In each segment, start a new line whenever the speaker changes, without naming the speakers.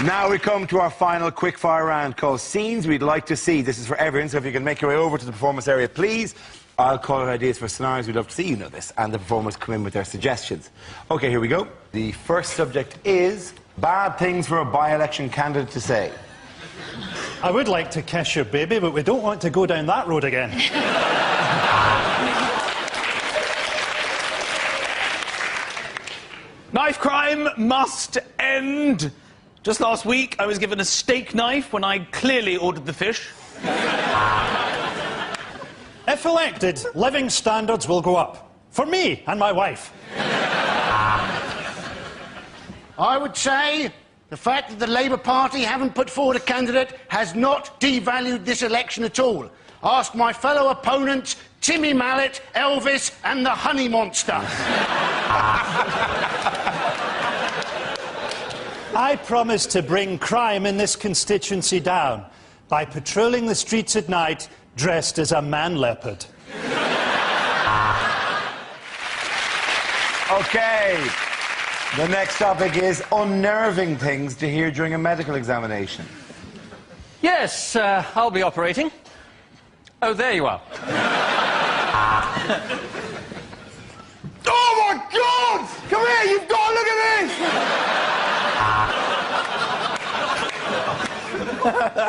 Now we come to our final quickfire round called Scenes We'd Like to See. This is for everyone, so if you can make your way over to the performance area, please. I'll call out ideas for scenarios we'd love to see. You know this. And the performers come in with their suggestions. OK, here we go. The first subject is bad things for a by-election candidate to say.
I would like to kiss your baby, but we don't want to go down that road again.
Knife crime must end. Just last week, I was given a steak knife when I clearly ordered the fish.
If elected, living standards will go up. For me and my wife.
I would say the fact that the Labour Party haven't put forward a candidate has not devalued this election at all. Ask my fellow opponents, Timmy Mallet, Elvis and the Honey Monster.
I promise to bring crime in this constituency down by patrolling the streets at night dressed as a man-leopard.
OK. The next topic is unnerving things to hear during a medical examination.
Yes, I'll be operating. Oh, there you are.
Oh, my God! Come here, you've got to look at this!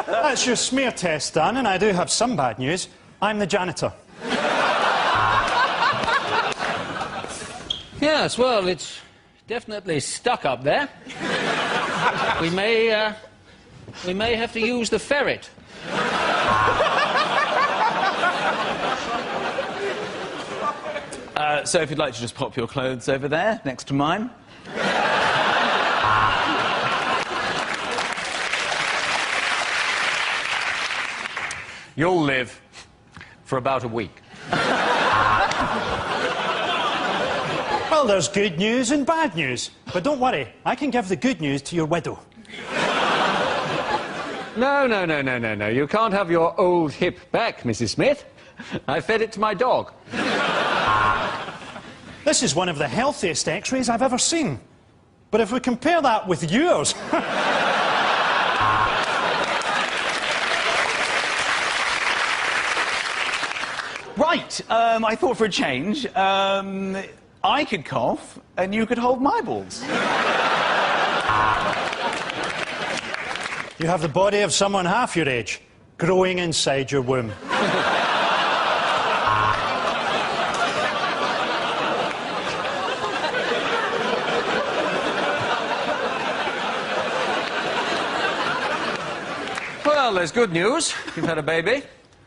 That's your smear test, Dan, and I do have some bad news. I'm the janitor.
Yes, well, it's definitely stuck up there. We may have to use the ferret.
So if you'd like to just pop your clothes over there, next to mine. You'll live for about a week.
Well, there's good news and bad news. But don't worry, I can give the good news to your widow.
No. You can't have your old hip back, Mrs. Smith. I fed it to my dog.
This is one of the healthiest x-rays I've ever seen. But if we compare that with yours...
Right, I thought for a change, I could cough and you could hold my balls.
You have the body of someone half your age, growing inside your womb.
Well, there's good news. You've had a baby.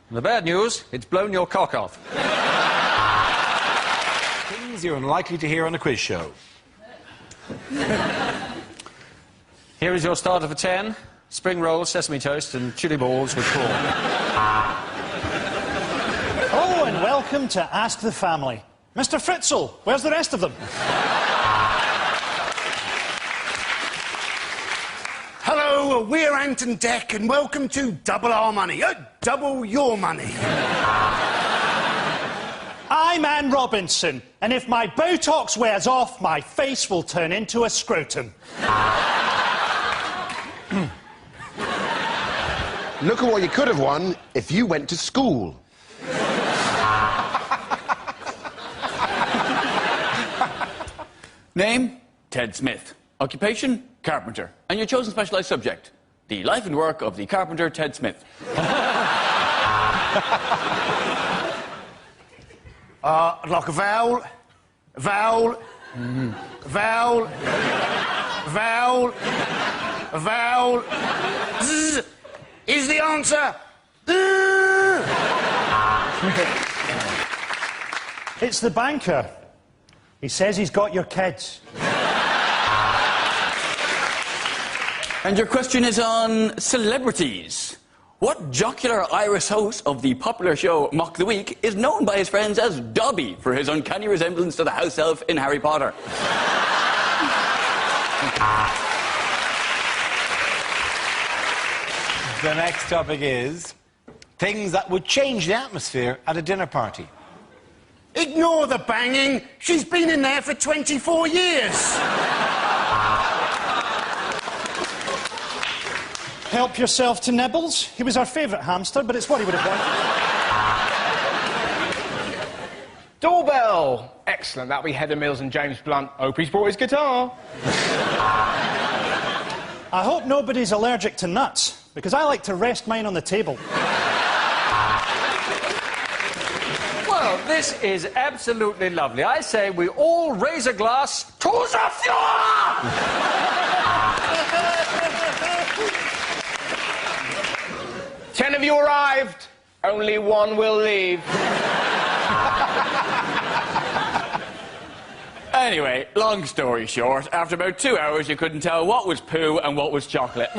And the bad news, it's blown your cock off.
Things you're unlikely to hear on a quiz show.
Here is your starter for 10. Spring rolls, sesame toast and chili balls with corn.
Oh, and welcome to Ask the Family. Mr. Fritzl, where's the rest of them?
Hello, we're Ant and Dec, and welcome to Double Our Money. Double your money.
I'm Anne Robinson, and if my Botox wears off, my face will turn into a scrotum.
Look at what you could have won if you went to school.
Name? Ted Smith. Occupation? Carpenter. And your chosen specialised subject? The life and work of the carpenter Ted Smith.
Like a vowel, vowel, vowel, vowel, vowel. Zzz is the answer.
It's the banker. He says he's got your kids.
And your question is on celebrities. What jocular Irish host of the popular show Mock the Week is known by his friends as Dobby for his uncanny resemblance to the house elf in Harry Potter?
The next topic is things that would change the atmosphere at a dinner party.
Ignore the banging. She's been in there for 24 years.
Help yourself to nibbles. He was our favourite hamster, but it's what he would have wanted.
Doorbell! Excellent. That'll be Heather Mills and James Blunt. Hope he's brought his guitar.
I hope nobody's allergic to nuts, because I like to rest mine on the table.
Well, this is absolutely lovely. I say we all raise a glass to the floor!
10 of you arrived. Only one will leave.
Anyway, long story short, after about 2 hours, you couldn't tell what was poo and what was chocolate.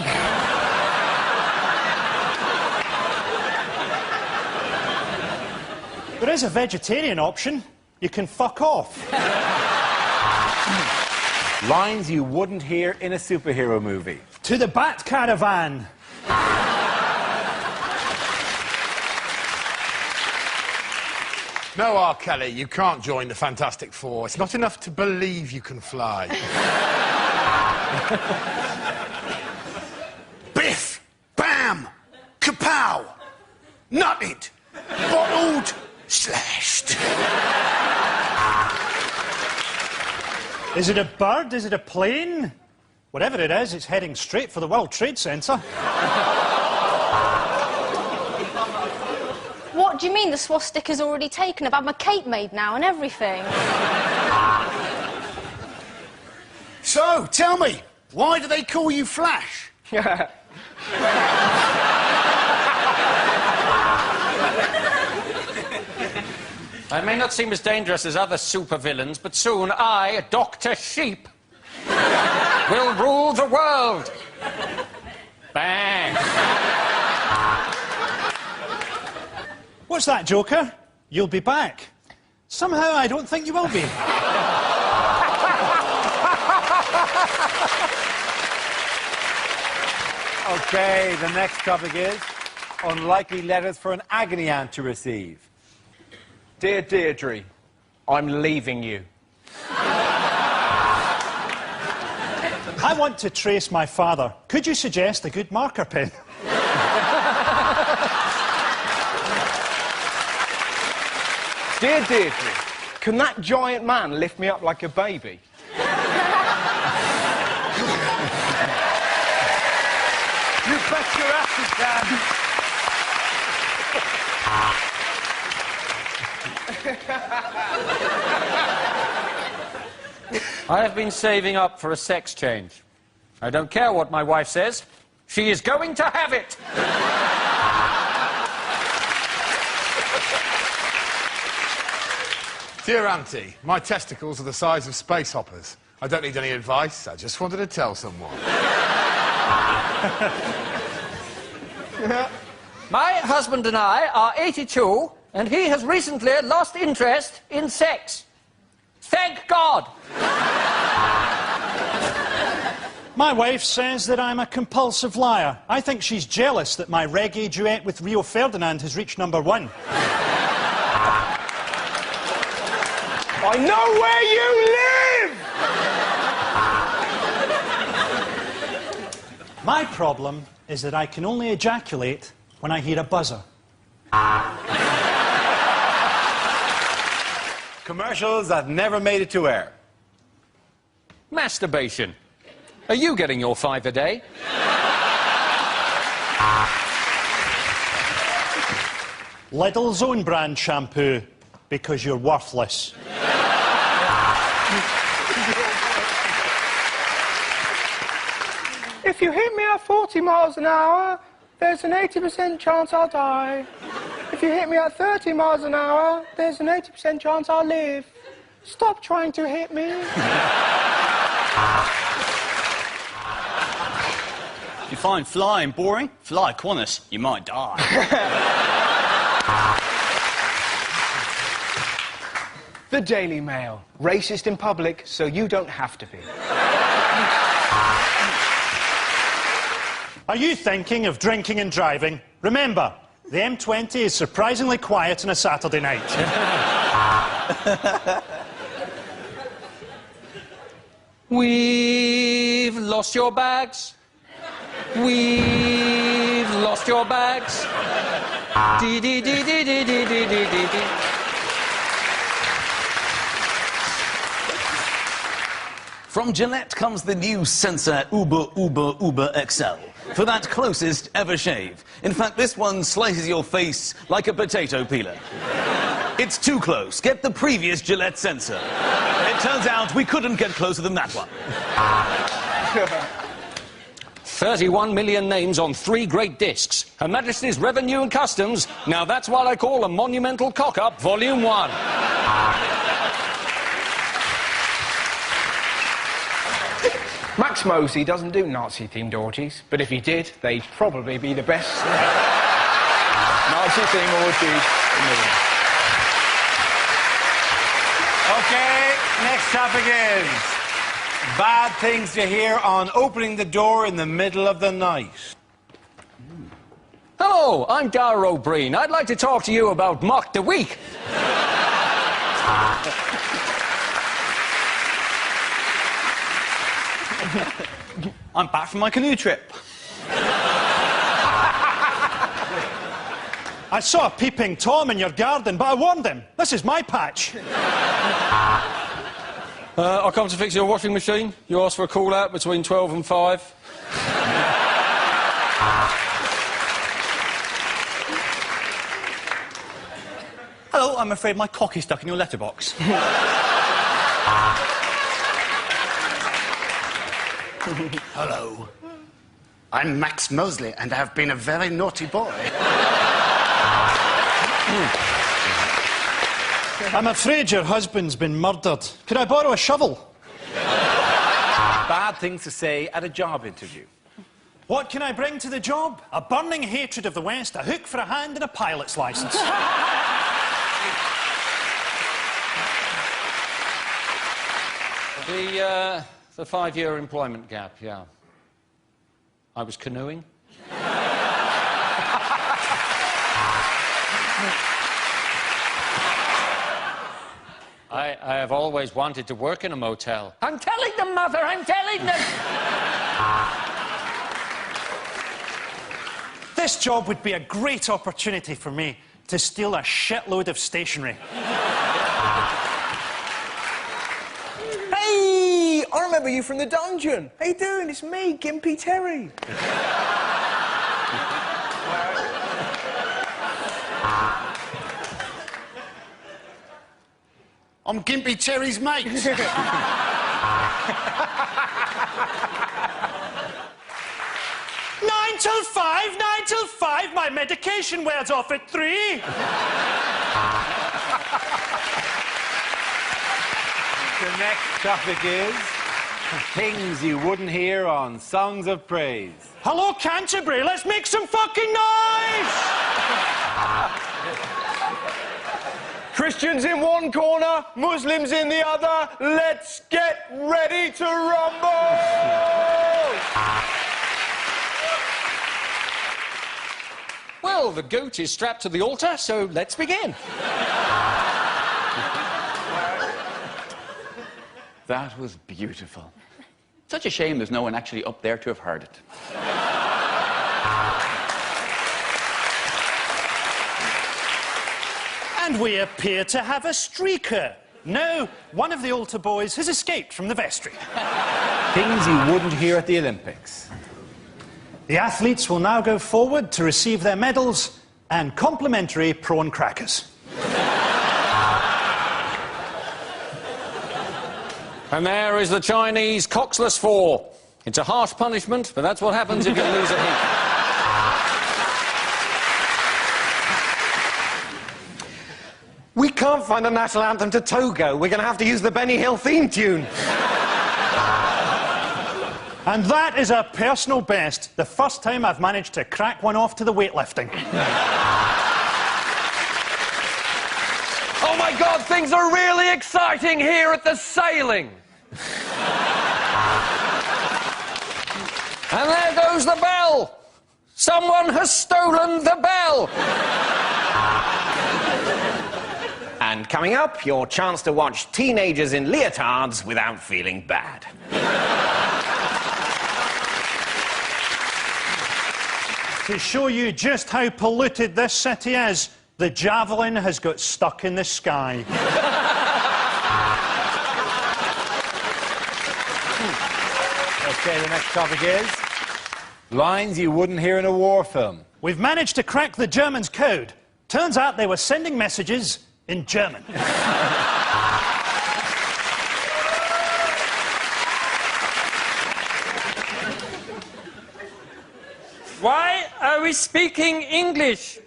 There is a vegetarian option. You can fuck off.
Lines you wouldn't hear in a superhero movie.
To the Bat Caravan.
No, R. Kelly, you can't join the Fantastic Four. It's not enough to believe you can fly.
Biff! Bam! Kapow! Nutted! Bottled! Slashed!
Is it a bird? Is it a plane? Whatever it is, it's heading straight for the World Trade Center.
What do you mean the swastika's already taken? I've had my cape made now and everything.
So, tell me, why do they call you Flash?
I may not seem as dangerous as other supervillains, but soon I, Dr. Sheep, will rule the world. Bang.
What's that, Joker? You'll be back. Somehow I don't think you will be.
OK, the next topic is unlikely letters for an agony aunt to receive.
Dear Deirdre, I'm leaving you.
I want to trace my father. Could you suggest a good marker pen?
Dear Deirdre, can that giant man lift me up like a baby?
You bet your ass he can.
I have been saving up for a sex change. I don't care what my wife says. She is going to have it.
Dear Auntie, my testicles are the size of space hoppers. I don't need any advice. I just wanted to tell someone.
My husband and I are 82, and he has recently lost interest in sex. Thank God!
My wife says that I'm a compulsive liar. I think she's jealous that my reggae duet with Rio Ferdinand has reached #1.
I know where you live!
My problem is that I can only ejaculate when I hear a buzzer.
Commercials that never made it to air.
Masturbation. Are you getting your 5 a day?
Lidl's own brand shampoo, because you're worthless.
If you hit me at 40 miles an hour, there's an 80% chance I'll die. If you hit me at 30 miles an hour, there's an 80% chance I'll live. Stop trying to hit me.
You find flying boring? Fly Qantas, you might die.
The Daily Mail. Racist in public, so you don't have to be.
Are you thinking of drinking and driving? Remember, the M20 is surprisingly quiet on a Saturday night.
We've lost your bags. We've lost your bags. Dee-dee-dee-dee-dee-dee-dee-dee-dee-dee.
From Gillette comes the new Sensor Uber XL. For that closest ever shave. In fact, this one slices your face like a potato peeler. It's too close. Get the previous Gillette Sensor. It turns out we couldn't get closer than that one.
31 million names on 3 great discs. Her Majesty's Revenue and Customs. Now that's what I call a monumental cock-up, Volume 1.
Max Mosley doesn't do Nazi-themed orgies, but if he did, they'd probably be the best Nazi-themed orgies in the world.
Okay, next topic is bad things to hear on opening the door in the middle of the night.
Hello, I'm Dara O'Brien. I'd like to talk to you about Mock the Week.
I'm back from my canoe trip.
I saw a peeping Tom in your garden, but I warned him. This is my patch.
I'll come to fix your washing machine. You asked for a call-out between 12 and 5.
Hello, I'm afraid my cock is stuck in your letterbox.
Hello. I'm Max Mosley, and I've been a very naughty boy.
I'm afraid your husband's been murdered. Could I borrow a shovel?
Bad things to say at a job interview.
What can I bring to the job? A burning hatred of the West, a hook for a hand and a pilot's licence.
The 5-year employment gap, yeah. I was canoeing. I have always wanted to work in a motel. I'm telling them, Mother, I'm telling them!
This job would be a great opportunity for me to steal a shitload of stationery.
Hey, I remember you from the dungeon. How you doing? It's me, Gimpy Terry.
I'm Gimpy Terry's mate.
9 till 5, 9 till 5. My medication wears off at 3.
The next topic is things you wouldn't hear on Songs of Praise.
Hello, Canterbury. Let's make some fucking noise!
Christians in one corner, Muslims in the other. Let's get ready to rumble!
Well, the goat is strapped to the altar, so let's begin.
That was beautiful. Such a shame there's no one actually up there to have heard it.
And we appear to have a streaker. No, one of the altar boys has escaped from the vestry.
Things you wouldn't hear at the Olympics.
The athletes will now go forward to receive their medals and complimentary prawn crackers.
And there is the Chinese coxless 4. It's a harsh punishment, but that's what happens if you lose a heat.
We can't find the national anthem to Togo. We're going to have to use the Benny Hill theme tune.
And that is a personal best. The first time I've managed to crack one off to the weightlifting.
Oh my God, things are really exciting here at the sailing.
And there goes the bell. Someone has stolen the bell.
And coming up, your chance to watch teenagers in leotards without feeling bad.
To show you just how polluted this city is, the Javelin has got stuck in the sky.
OK, the next topic is lines you wouldn't hear in a war film.
We've managed to crack the Germans' code. Turns out they were sending messages in German.
Why are we speaking English?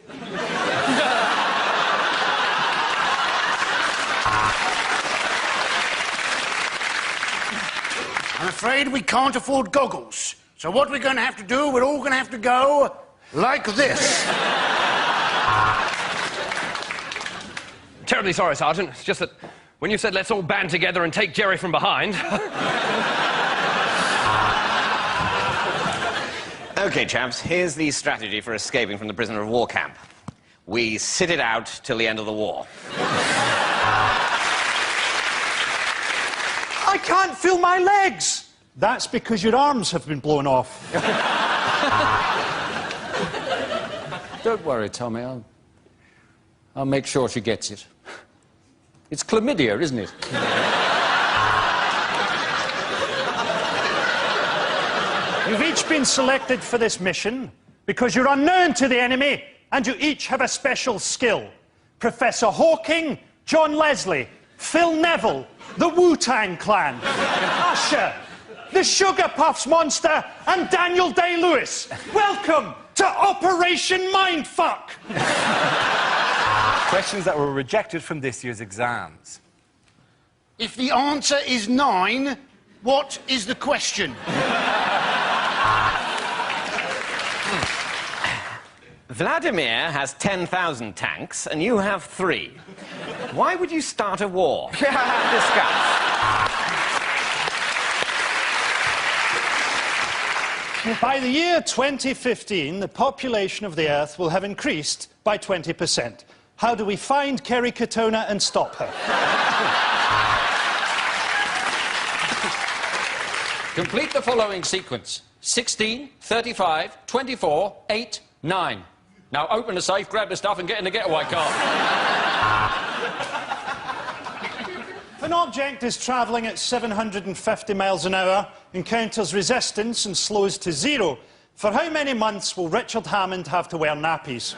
I'm afraid we can't afford goggles. So what we're going to have to do, we're all going to have to go like this.
Terribly sorry, Sergeant. It's just that when you said let's all band together and take Jerry from behind...
OK, chaps, here's the strategy for escaping from the prisoner of war camp. We sit it out till the end of the war.
I can't feel my legs! That's because your arms have been blown off.
Don't worry, Tommy. I'll make sure she gets it. It's chlamydia, isn't it?
You've each been selected for this mission because you're unknown to the enemy and you each have a special skill. Professor Hawking, John Leslie, Phil Neville, the Wu-Tang Clan, Usher, the Sugar Puffs Monster, and Daniel Day-Lewis. Welcome to Operation Mindfuck!
Questions that were rejected from this year's exams.
If the answer is 9, what is the question?
Vladimir has 10,000 tanks, and you have 3. Why would you start a war? Discuss.
By the year 2015, the population of the Earth will have increased by 20%. How do we find Kerry Katona and stop her?
Complete the following sequence. 16, 35, 24, 8, 9. Now open the safe, grab the stuff and get in the getaway car.
If an object is travelling at 750 miles an hour, encounters resistance and slows to 0, for how many months will Richard Hammond have to wear nappies?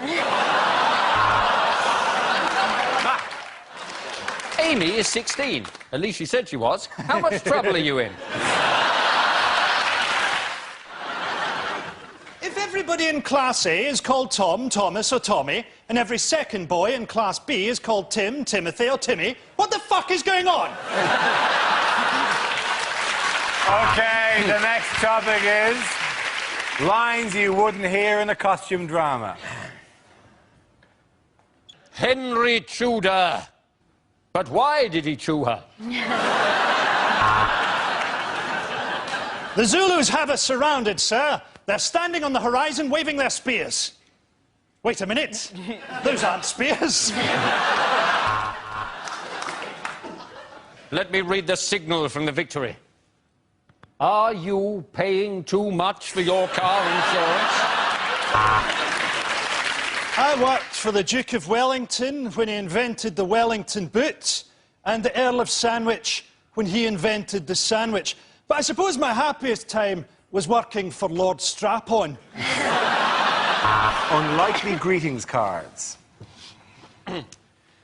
Amy is 16. At least she said she was. How much trouble are you in?
If everybody in Class A is called Tom, Thomas or Tommy, and every second boy in Class B is called Tim, Timothy or Timmy, what the fuck is going on?
OK, the next topic is lines you wouldn't hear in a costume drama.
Henry Tudor. But why did he chew her?
The Zulus have us surrounded, sir. They're standing on the horizon waving their spears. Wait a minute. Those aren't spears.
Let me read the signal from the Victory. Are you paying too much for your car insurance?
I worked for the Duke of Wellington when he invented the Wellington boot, and the Earl of Sandwich when he invented the sandwich. But I suppose my happiest time was working for Lord Strap-on.
Unlikely greetings cards.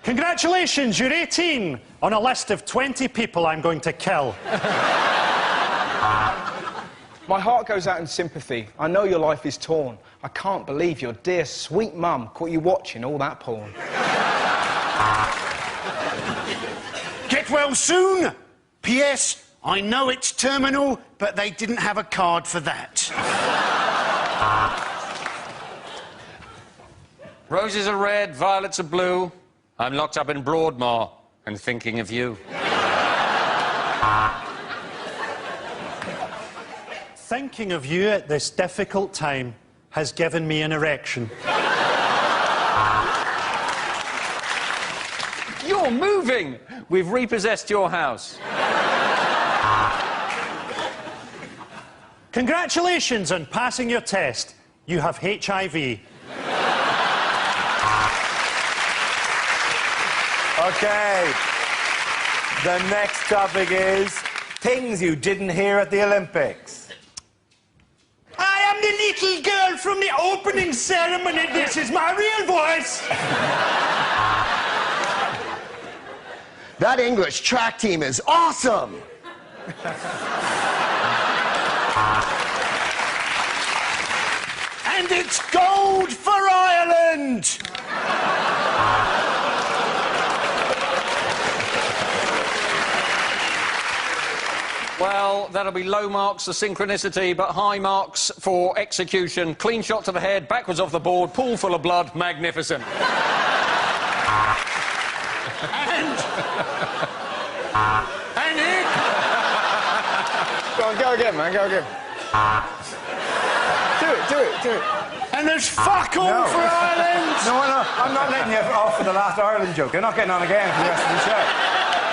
Congratulations, you're 18 on a list of 20 people I'm going to kill.
My heart goes out in sympathy. I know your life is torn. I can't believe your dear, sweet mum caught you watching all that porn.
Get well soon. P.S. I know it's terminal, but they didn't have a card for that.
Roses are red, violets are blue. I'm locked up in Broadmoor and thinking of you.
Thinking of you at this difficult time has given me an erection.
You're moving! We've repossessed your house.
Congratulations on passing your test. you have HIV.
Okay. The next topic is things you didn't hear at the Olympics.
I am the little girl from the opening ceremony. This is my real voice.
That English track team is awesome!
And it's gold for Ireland!
Well, that'll be low marks for synchronicity, but high marks for execution. Clean shot to the head, backwards off the board, pool full of blood, magnificent.
And it...
Go again, man, go again. Do it.
And there's fuck all for Ireland!
No, I'm not letting you off for the last Ireland joke. You're not getting on again for the rest of the show.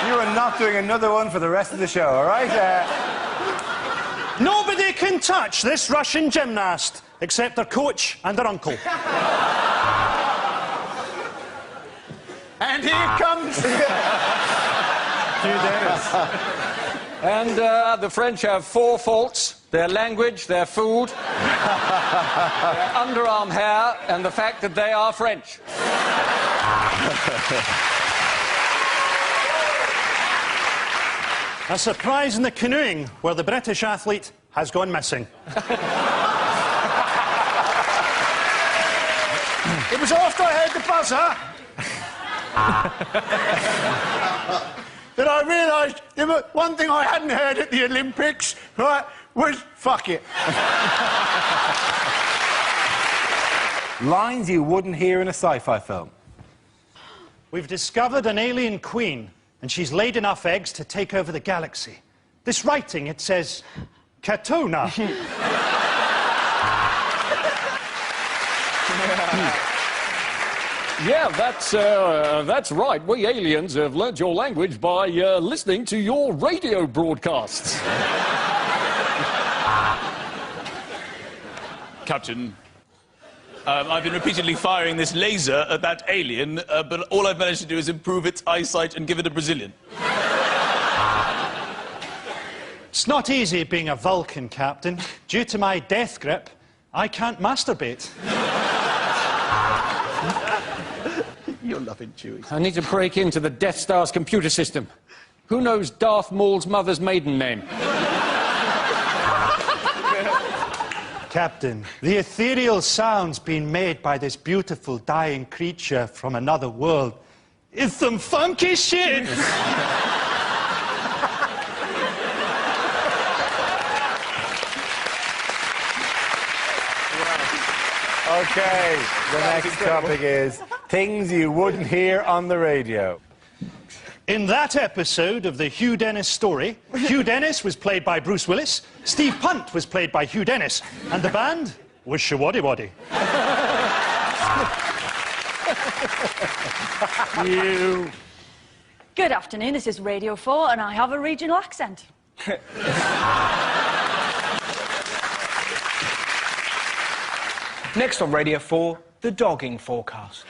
You are not doing another one for the rest of the show, all right?
Nobody can touch this Russian gymnast except their coach and their uncle.
And here comes...
Hugh Dennis.
And the French have 4 faults: their language, their food, their underarm hair, and the fact that they are French.
A surprise in the canoeing, where the British athlete has gone missing.
It was after I heard the buzzer that I realised there was one thing I hadn't heard at the Olympics, right, was fuck it.
Lines you wouldn't hear in a sci-fi film.
We've discovered an alien queen, and she's laid enough eggs to take over the galaxy. This writing, it says, Katona.
Yeah, that's right. We aliens have learnt your language by listening to your radio broadcasts.
Captain, I've been repeatedly firing this laser at that alien, but all I've managed to do is improve its eyesight and give it a Brazilian.
It's not easy being a Vulcan, Captain. Due to my death grip, I can't masturbate.
You're loving Chewie.
I need to break into the Death Star's computer system. Who knows Darth Maul's mother's maiden name?
Captain, the ethereal sounds being made by this beautiful dying creature from another world is some funky shit.
Okay, the next topic is things you wouldn't hear on the radio.
In that episode of the Hugh Dennis story, Hugh Dennis was played by Bruce Willis, Steve Punt was played by Hugh Dennis, and the band was Shawaddy Waddy.
You.
Good afternoon, this is Radio 4, and I have a regional accent.
Next on Radio 4, the dogging forecast.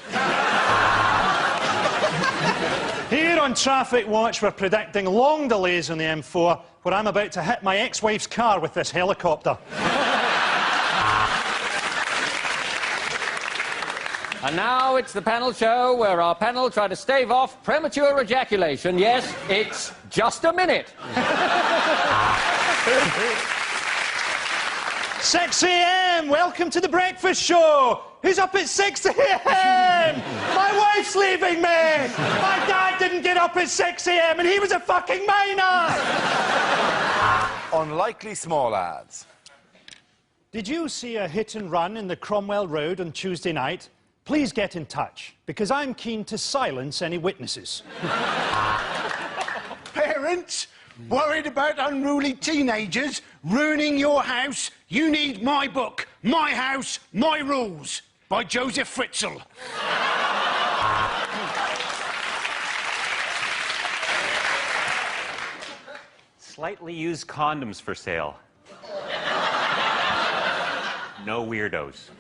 Here on Traffic Watch, we're predicting long delays on the M4, where I'm about to hit my ex-wife's car with this helicopter.
And now it's the panel show where our panel try to stave off premature ejaculation. Yes, it's just a minute.
6 a.m. Welcome to the breakfast show. Who's up at 6 a.m.? My wife's leaving me. My dad didn't get up at 6 a.m. and he was a fucking minor.
Unlikely small ads.
Did you see a hit and run in the Cromwell Road on Tuesday night? Please get in touch, because I'm keen to silence any witnesses.
Parents, worried about unruly teenagers ruining your house? You need my book, My House, My Rules, by Joseph Fritzl.
Slightly used condoms for sale.
No weirdos.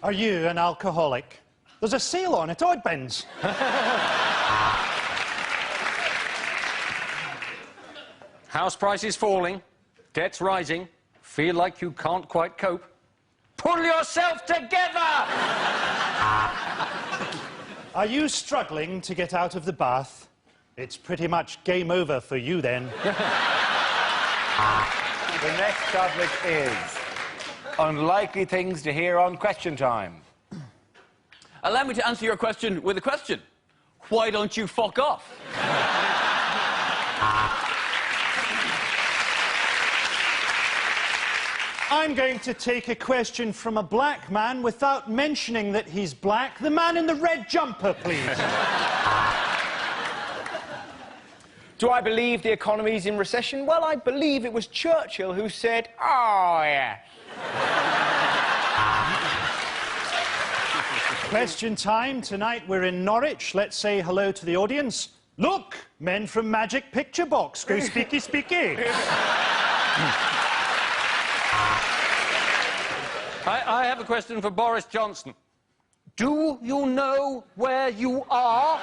Are you an alcoholic? There's a sale on at Oddbins.
House prices falling, debts rising, feel like you can't quite cope. Pull yourself together!
Are you struggling to get out of the bath? It's pretty much game over for you then.
The next topic is unlikely things to hear on Question Time.
Allow me to answer your question with a question. Why don't you fuck off?
I'm going to take a question from a black man without mentioning that he's black. The man in the red jumper, please.
Do I believe the economy's in recession? Well, I believe it was Churchill who said, "Oh, yeah."
Question time. Tonight we're in Norwich. Let's say hello to the audience. Look, men from Magic Picture Box. Go speaky, speaky.
I have a question for Boris Johnson. Do you know where you are?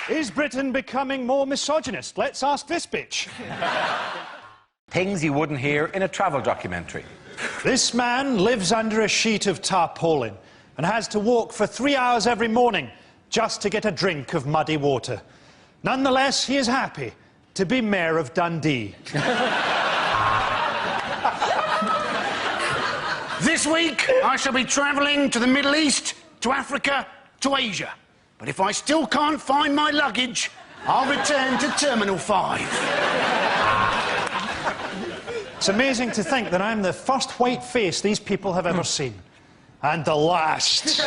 Is Britain becoming more misogynist? Let's ask this bitch.
Things you wouldn't hear in a travel documentary.
This man lives under a sheet of tarpaulin and has to walk for 3 hours every morning just to get a drink of muddy water. Nonetheless, he is happy to be Mayor of Dundee.
This week, I shall be travelling to the Middle East, to Africa, to Asia. But if I still can't find my luggage, I'll return to Terminal 5.
It's amazing to think that I'm the first white face these people have ever seen. And the last.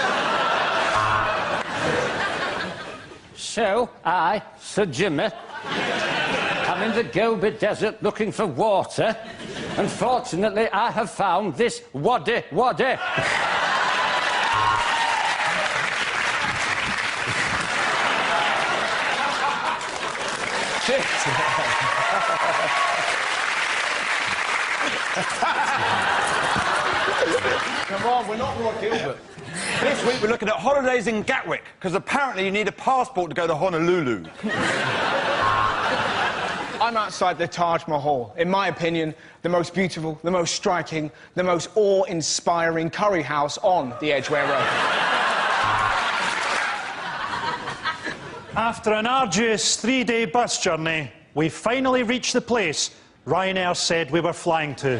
So, I, Sir Jimmy, I'm in the Gobi Desert looking for water. Unfortunately, I have found this wadi.
Come on, we're not Rod Gilbert. This week we're looking at holidays in Gatwick, because apparently you need a passport to go to Honolulu.
I'm outside the Taj Mahal. In my opinion, the most beautiful, the most striking, the most awe-inspiring curry house on the Edgware Road.
After an arduous 3-day bus journey, we finally reached the place Ryanair said we were flying to.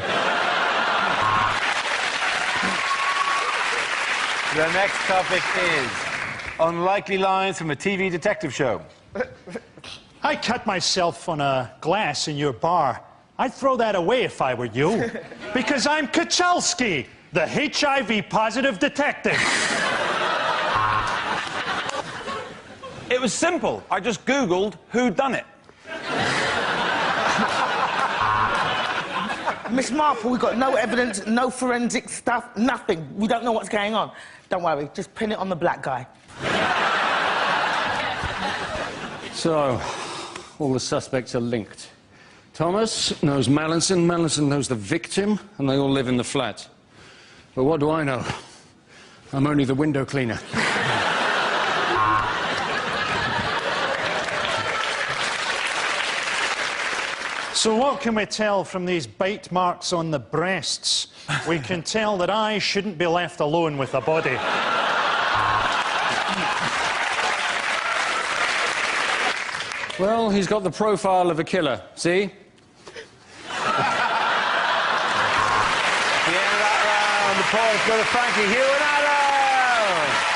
The next topic is unlikely lines from a TV detective show.
I cut myself on a glass in your bar. I'd throw that away if I were you. Because I'm Kachalski, the HIV-positive detective.
It was simple. I just Googled who'd done it.
Miss Marple, we've got no evidence, no forensic stuff, nothing. We don't know what's going on. Don't worry, just pin it on the black guy.
So, all the suspects are linked. Thomas knows Mallinson, Mallinson knows the victim, and they all live in the flat. But what do I know? I'm only the window cleaner.
So what can we tell from these bite marks on the breasts? We can tell that I shouldn't be left alone with a body.
Well, he's got the profile of a killer, see?
The end of that round, the points go to Frankie, Hugh and Adam!